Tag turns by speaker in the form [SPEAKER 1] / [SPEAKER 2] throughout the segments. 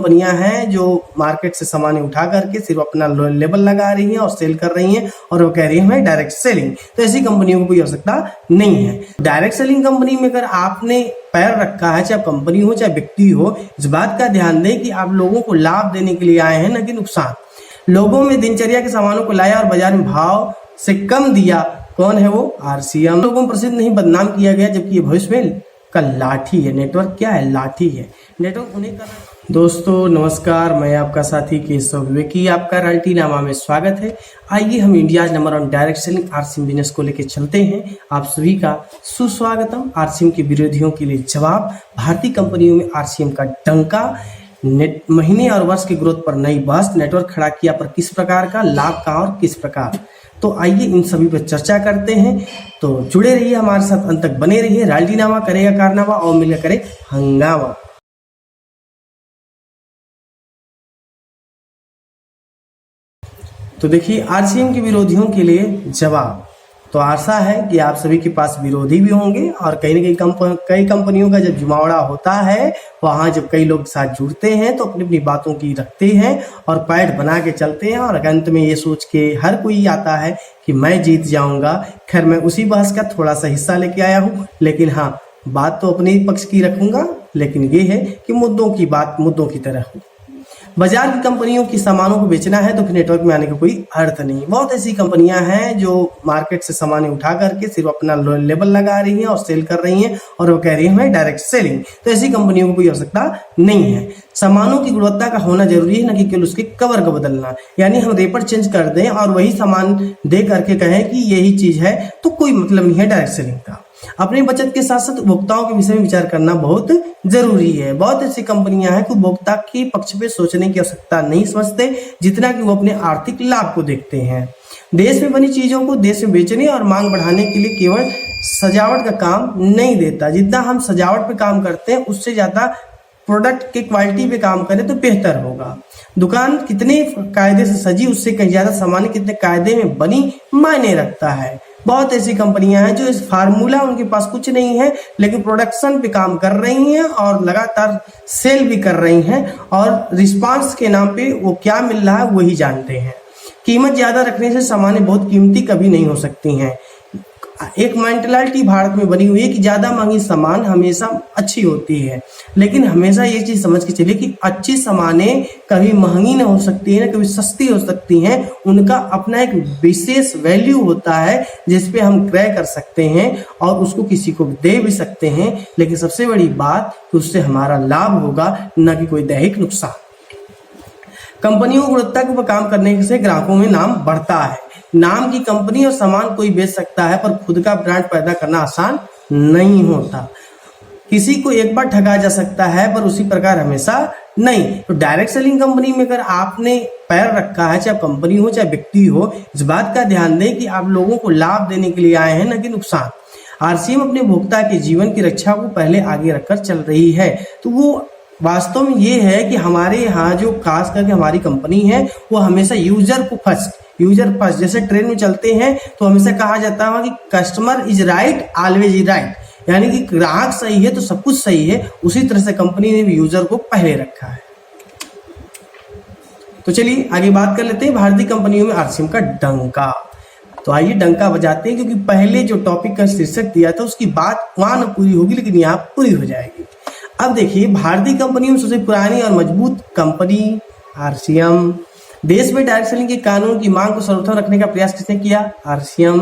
[SPEAKER 1] कंपनियां हैं जो मार्केट से सामान उठा करके सिर्फ अपना लेबल लगा रही हैं और सेल कर रही हैं और वो कह रही है हमें डायरेक्ट सेलिंग। तो ऐसी कंपनियों को कोई आवश्यकता नहीं है। डायरेक्ट सेलिंग कंपनी में अगर आपने पैर रखा है, चाहे कंपनी हो चाहे व्यक्ति हो, इस बात का ध्यान दें कि आप लोगों को लाभ देने के लिए आए हैं, न कि नुकसान। लोगों में दिनचर्या के सामानों को लाया और बाजार में भाव से कम दिया। कौन है वो? आरसीएम। लोगों को प्रसिद्ध नहीं बदनाम किया गया, जबकि ये भविष्य में का लाठी है। नेटवर्क क्या है? लाठी है। नेटवर्क उन्हें कर दोस्तों नमस्कार, मैं आपका साथी केशव विवेकी, आपका रॉयल्टी नामा में स्वागत है। आइए हम India number 1 direct selling RCM business को लेकर चलते हैं। आप सभी का सुस्वागतम। आरसीएम के विरोधियों के लिए जवाब, भारतीय कंपनियों में आरसीएम का डंका, महीने और वर्ष की ग्रोथ पर नई बहस, नेटवर्क खड़ा किया पर किस प्रकार का लाभ का और किस प्रकार। तो आइए इन सभी पर चर्चा करते हैं। तो जुड़े रहिए हमारे साथ, अंत तक बने रहिए। रॉयल्टी नामा करेगा कारनामा और मिलकर करे हंगामा। तो देखिए आरसीएम के विरोधियों के लिए जवाब। तो आशा है कि आप सभी के पास विरोधी भी होंगे और कहीं ना कई कंपनियों का जब जुमावड़ा होता है, वहां जब कई लोग साथ जुड़ते हैं तो अपनी अपनी बातों की रखते हैं और पैड बना के चलते हैं और अंत में ये सोच के हर कोई आता है कि मैं जीत जाऊंगा। खैर मैं उसी बहस का थोड़ा सा हिस्सा लेके आया हूँ, लेकिन हाँ बात तो अपने पक्ष की रखूंगा, लेकिन ये है कि मुद्दों की बात मुद्दों की तरह हो। बाजार की कंपनियों की सामानों को बेचना है तो फिर नेटवर्क में आने का कोई अर्थ नहीं। बहुत ऐसी कंपनियां हैं जो मार्केट से सामान उठा करके सिर्फ अपना लेबल लगा रही हैं और सेल कर रही हैं और वो कह रही है हमें डायरेक्ट सेलिंग। तो ऐसी कंपनियों को कोई आवश्यकता नहीं है। सामानों की गुणवत्ता का होना जरूरी है, न कि केवल उसके कवर को बदलना। यानी हम रेपर चेंज कर दें और वही सामान दे करके कहें कि यही चीज है, तो कोई मतलब नहीं है डायरेक्ट सेलिंग का। अपनी बचत के साथ साथ उपभोक्ताओं के विषय में विचार करना बहुत जरूरी है। बहुत ऐसी कंपनियां हैं कि उपभोक्ता के पक्ष पे सोचने की आवश्यकता नहीं समझते, जितना कि वो अपने आर्थिक लाभ को देखते हैं। देश में बनी चीजों को देश में बेचने और मांग बढ़ाने के लिए केवल सजावट का काम नहीं देता। जितना हम सजावट पे काम करते हैं उससे ज्यादा प्रोडक्ट के क्वालिटी पे काम करें तो बेहतर होगा। दुकान कितने कायदे से सजी, उससे कहीं ज्यादा सामान कितने कायदे में बनी मायने रखता है। बहुत ऐसी कंपनियां हैं जो इस फार्मूला उनके पास कुछ नहीं है, लेकिन प्रोडक्शन पे काम कर रही हैं और लगातार सेल भी कर रही हैं और रिस्पांस के नाम पे वो क्या मिल रहा है वही जानते हैं। कीमत ज्यादा रखने से सामानें बहुत कीमती कभी नहीं हो सकती हैं। एक मेंटालिटी भारत में बनी हुई है कि ज्यादा महंगी सामान हमेशा अच्छी होती है, लेकिन हमेशा ये चीज समझ के चलिए कि अच्छी सामानें कभी महंगी ना हो सकती है, ना कभी सस्ती हो सकती हैं। उनका अपना एक विशेष वैल्यू होता है जिसपे हम क्रय कर सकते हैं और उसको किसी को दे भी सकते हैं, लेकिन सबसे बड़ी बात कि उससे हमारा लाभ होगा, न कि कोई दैहिक नुकसान। कंपनियों को गुणवत्ता के ऊपर काम करने से ग्राहकों में नाम बढ़ता है। नाम की कंपनी और सामान कोई बेच सकता है, पर खुद का ब्रांड पैदा करना आसान नहीं होता। किसी को एक बार ठगा जा सकता है, पर उसी प्रकार हमेशा नहीं। तो डायरेक्ट सेलिंग कंपनी में अगर आपने पैर रखा है, चाहे कंपनी हो चाहे व्यक्ति हो, इस बात का ध्यान दें कि आप लोगों को लाभ देने के लिए आए हैं, न कि नुकसान। आरसीएम अपने उपभोक्ता के जीवन की रक्षा को पहले आगे रखकर चल रही है। तो वो वास्तव में ये है कि हमारे यहाँ जो खास करके हमारी कंपनी है वो हमेशा यूजर फर्स्ट, जैसे ट्रेन में चलते हैं तो हमेशा कहा जाता है कि customer is right always is right, यानी कि ग्राहक सही है तो सब कुछ सही है। उसी तरह से कंपनी ने भी यूजर को पहले रखा है। तो चलिए आगे बात कर लेते हैं भारतीय कंपनियों में आरसीएम का डंका। तो आइए डंका बजाते हैं, क्योंकि पहले जो टॉपिक का शीर्षक दिया था उसकी बात वहां न पूरी होगी, लेकिन यहाँ पूरी हो जाएगी। अब देखिए भारतीय कंपनियों में सबसे पुरानी और मजबूत कंपनी आरसीएम। देश में डायरेक्ट सेलिंग के कानून की मांग को सर्वोत्तम रखने का प्रयास किसने किया? आरसीएम।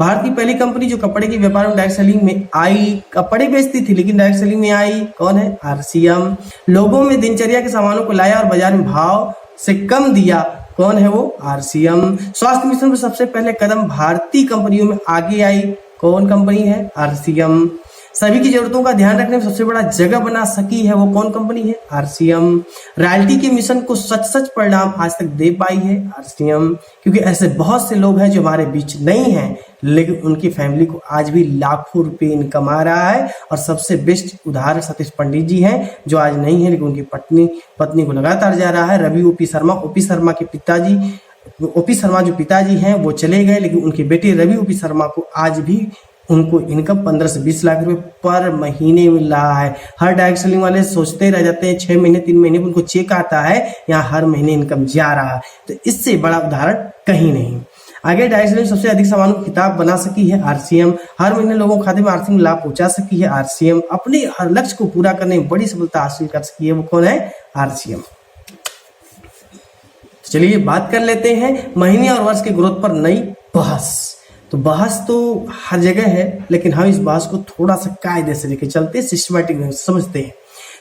[SPEAKER 1] भारत की पहली कंपनी जो कपड़े के व्यापार में डायरेक्ट सेलिंग में आई, कपड़े बेचती थी लेकिन डायरेक्ट सेलिंग में आई, कौन है? आरसीएम। लोगों में दिनचर्या के सामानों को लाया और बाजार में भाव से कम दिया, कौन है वो? आरसीएम। स्वास्थ्य मिशन में सबसे पहले कदम भारतीय कंपनियों में आगे आई, कौन कंपनी है? आरसीएम। सभी की जरूरतों का ध्यान रखने में सबसे बड़ा जगह बना सकी है, वो कौन कंपनी है? आरसीएम। रॉयल्टी के मिशन को सच परिणाम आज तक दे पाई है, आरसीएम। क्योंकि ऐसे बहुत से लोग हैं जो हमारे बीच नहीं हैं, लेकिन उनकी फैमिली को आज भी लाखों रुपए इनकम आ रहा है। और सबसे बेस्ट उदाहरण सतीश पंडित जी हैं, जो आज नहीं है लेकिन उनकी पत्नी को लगातार जा रहा है। रवि ओपी शर्मा के पिताजी, ओपी शर्मा जो पिताजी हैं वो चले गए, लेकिन उनके बेटे रवि ओपी शर्मा को आज भी उनको इनकम 15 से 20 लाख रुपए पर महीने मिल रहा है। हर डायरेक्ट सेलिंग वाले सोचते रह जाते हैं 6 महीने 3 महीने उनको चेक आता है, यहाँ हर महीने इनकम जा रहा है। तो इससे बड़ा उदाहरण कहीं नहीं। आगे डायरेक्ट सेलिंग सबसे अधिक सामानों की किताब बना सकी है आरसीएम, हर महीने लोगों के खाते में आर्थिक लाभ पहुंचा सकी है आरसीएम, अपने हर लक्ष्य को पूरा करने में बड़ी सफलता हासिल कर सकी है। वो कौन है? आरसीएम। चलिए बात कर लेते हैं महीने और वर्ष के ग्रोथ पर नई बहस। तो बहस तो हर जगह है, लेकिन हम इस बहस को थोड़ा सा कायदे से लेके चलते हैं, सिस्टमैटिक समझते हैं।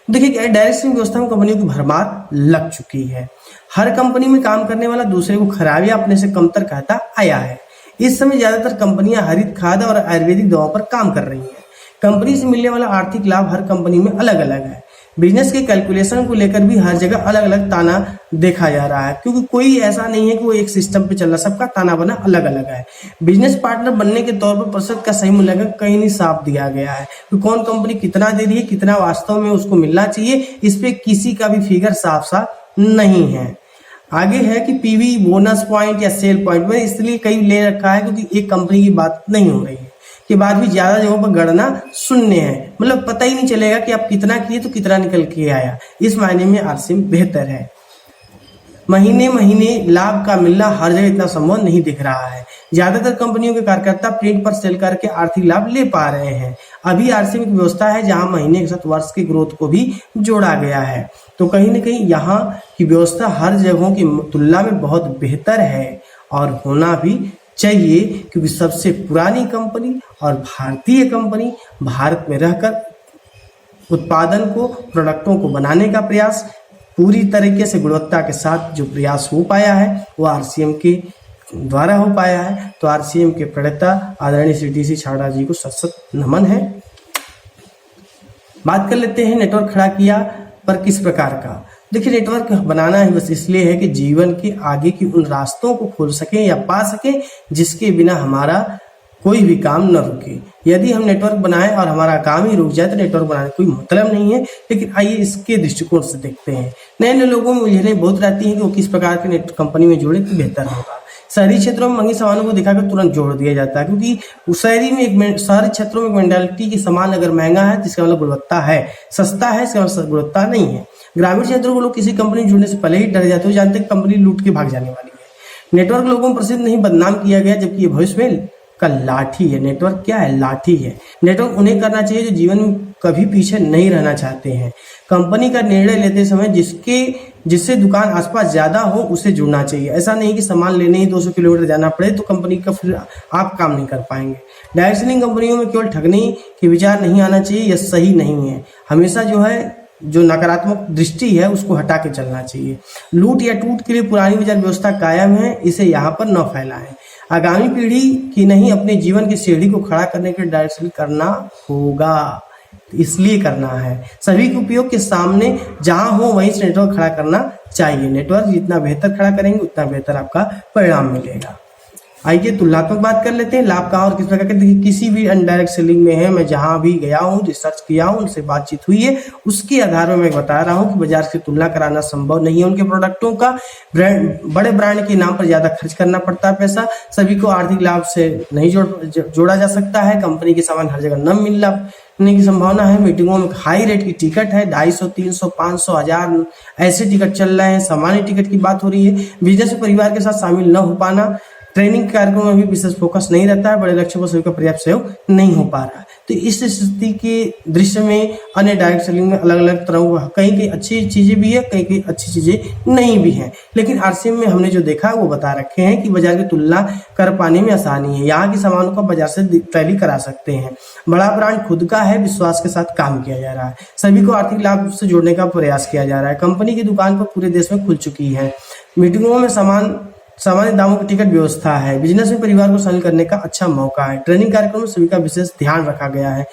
[SPEAKER 1] देखिए क्या डायरेक्ट सेलिंग व्यवस्था में कंपनियों की भरमार लग चुकी है। हर कंपनी में काम करने वाला दूसरे को खराब या अपने से कमतर कहता आया है। इस समय ज्यादातर कंपनियां हरित खाद और आयुर्वेदिक दवाओं पर काम कर रही हैं। कंपनी से मिलने वाला आर्थिक लाभ हर कंपनी में अलग अलग है। बिजनेस के कैलकुलेशन को लेकर भी हर जगह अलग अलग ताना देखा जा रहा है, क्योंकि कोई ऐसा नहीं है कि वो एक सिस्टम पे चल रहा, सबका ताना बना अलग अलग है। बिजनेस पार्टनर बनने के तौर पर प्रतिशत का सही मूल्यांकन कहीं नहीं साफ दिया गया है कि कौन कंपनी कितना दे रही है, कितना वास्तव में उसको मिलना चाहिए, इस पे किसी का भी फिगर साफ साफ नहीं है। आगे है कि पीवी, बोनस पॉइंट या सेल पॉइंट में इसलिए कई ले रखा है क्योंकि एक कंपनी की बात नहीं हो रही है, के बाद भी ज्यादा जगहों पर गणना शून्य है, मतलब पता ही नहीं चलेगा कि आप कितना किए तो कितना निकल के आया। इस मायने में आरसीएम बेहतर है। महीने महीने लाभ का मिलना हर जगह इतना संभव नहीं दिख रहा है। ज्यादातर कंपनियों के कार्यकर्ता प्रिंट पर सेल करके आर्थिक लाभ ले पा रहे हैं। अभी आरसीएम की व्यवस्था है जहां महीने के साथ वर्ष के ग्रोथ को भी जोड़ा गया है। तो कहीं ना कहीं यहाँ की व्यवस्था हर जगहों की तुलना में बहुत बेहतर है और होना भी चाहिए, क्योंकि सबसे पुरानी कंपनी और भारतीय कंपनी भारत में रहकर उत्पादन को, प्रोडक्टों को बनाने का प्रयास पूरी तरीके से गुणवत्ता के साथ जो प्रयास हो पाया है वो आरसीएम के द्वारा हो पाया है। तो आरसीएम के प्रणेता आदरणीय श्री डी.सी. छाबड़ा जी को सत सत नमन है। बात कर लेते हैं नेटवर्क खड़ा किया पर किस प्रकार का। देखिए नेटवर्क बनाना है बस इसलिए है कि जीवन के आगे की उन रास्तों को खोल सके या पा सके जिसके बिना हमारा कोई भी काम न रुके। यदि हम नेटवर्क बनाएं और हमारा काम ही रुक जाए तो नेटवर्क बनाने का कोई मतलब नहीं है। लेकिन आइए इसके दृष्टिकोण से देखते हैं। नए नए लोगों में उलझनें बहुत रहती हैं कि वो किस प्रकार के नेट कंपनी में जोड़े तो बेहतर होगा। शहरी क्षेत्रों में महंगी सामानों को दिखाकर तुरंत जोड़ दिया जाता है, क्योंकि शहरी क्षेत्रों में मेंटालिटी की सामान अगर महंगा है जिसका मतलब गुणवत्ता है, सस्ता है इसका मतलब गुणवत्ता नहीं है। ग्रामीण क्षेत्रों को लोग किसी कंपनी जुड़ने से पहले ही डर जाते हो, जानते कंपनी लूट के भाग जाने वाली है। नेटवर्क लोगों को प्रसिद्ध नहीं बदनाम किया गया, जबकि ये भविष्य में का लाठी है। नेटवर्क क्या है? लाठी है। नेटवर्क उन्हें करना चाहिए जो जीवन में कभी पीछे नहीं रहना चाहते हैं। कंपनी का निर्णय लेते समय जिससे दुकान आसपास ज्यादा हो उसे जुड़ना चाहिए। ऐसा नहीं कि सामान लेने ही 200 किलोमीटर जाना पड़े तो कंपनी का फिर आप काम नहीं कर पाएंगे। डायरेक्ट सेलिंग कंपनियों में केवल ठगने के विचार नहीं आना चाहिए, यह सही नहीं है। हमेशा जो नकारात्मक दृष्टि है उसको हटा के चलना चाहिए। लूट या टूट के लिए पुरानी बाजार व्यवस्था कायम है, इसे यहाँ पर न फैलाएं। आगामी पीढ़ी की नहीं अपने जीवन की सीढ़ी को खड़ा करने के लिए डायरेक्ट सेलिंग करना होगा, इसलिए करना है। सभी के उपयोग के सामने जहां हो वहीं से नेटवर्क खड़ा करना चाहिए। नेटवर्क जितना बेहतर खड़ा करेंगे उतना बेहतर आपका परिणाम मिलेगा। आइए तुलनात्मक बात कर लेते हैं। लाभ कहाँ और किस प्रकार के। देखिए किसी भी अनडायरेक्ट सेलिंग में है, मैं जहां भी गया हूं, रिसर्च किया हूं, उनसे बातचीत हुई है, उसके आधार में मैं बता रहा हूं कि बाजार से तुलना कराना संभव नहीं है। उनके प्रोडक्टों का बड़े ब्रांड के नाम पर ज्यादा खर्च करना पड़ता है पैसा, सभी को आर्थिक लाभ से नहीं जोड़ा जा सकता है। कंपनी के सामान हर जगह न मिलने की संभावना है। मीटिंगों में हाई रेट की टिकट है, 250, 300, 500, 1000 ऐसे टिकट चल रहे हैं। सामान्य टिकट की बात हो रही है। बिजनेस में परिवार के साथ शामिल न हो पाना, ट्रेनिंग कार्यक्रम में भी विशेष फोकस नहीं रहता है। बड़े लक्ष्यों को सभी का पर्याप्त सहयोग नहीं हो पा रहा है। तो इस स्थिति के दृश्य में अन्य डायरेक्ट सेलिंग में अलग अलग तरह कई अच्छी चीजें भी है, कई अच्छी चीजें नहीं भी हैं। लेकिन आरसीएम में हमने जो देखा वो बता रखे हैं कि बाजार की तुलना कर पाने में आसानी है। यहाँ की सामानों को बाजार से टैली करा सकते हैं। बड़ा ब्रांड खुद का है, विश्वास के साथ काम किया जा रहा है। सभी को आर्थिक लाभ से जोड़ने का प्रयास किया जा रहा है। कंपनी की दुकान पर पूरे देश में खुल चुकी है। मीटिंगों में सामान्य दामों की टिकट व्यवस्था है। बिजनेस में परिवार को शामिल करने का अच्छा मौका है। ट्रेनिंग कार्यक्रम में सभी का विशेष ध्यान रखा गया है।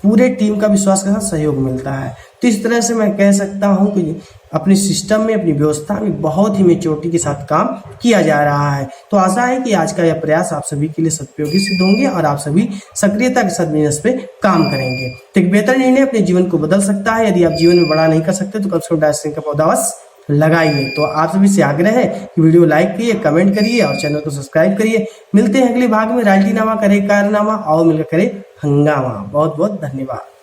[SPEAKER 1] पूरे टीम का विश्वास के साथ सहयोग मिलता है। तो इस तरह से मैं कह सकता हूं कि अपने सिस्टम में, अपनी व्यवस्था में बहुत ही मैच्योरिटी के साथ काम किया जा रहा है। तो आशा है कि आज का यह प्रयास आप सभी के लिए सदुपयोगी सिद्ध होंगे और आप सभी सक्रियता के साथ बिजनेस पे काम करेंगे। तो एक बेहतर निर्णय अपने जीवन को बदल सकता है। यदि आप जीवन में बड़ा नहीं कर सकते तो कम से कम डायरेक्ट सेलिंग का पौधा लगाइए। तो आप सभी से आग्रह है कि वीडियो लाइक करिए, कमेंट करिए और चैनल को सब्सक्राइब करिए। मिलते हैं अगले भाग में। राजनीतिनामा करे कारनामा, आओ मिलकर करे हंगामा। बहुत बहुत धन्यवाद।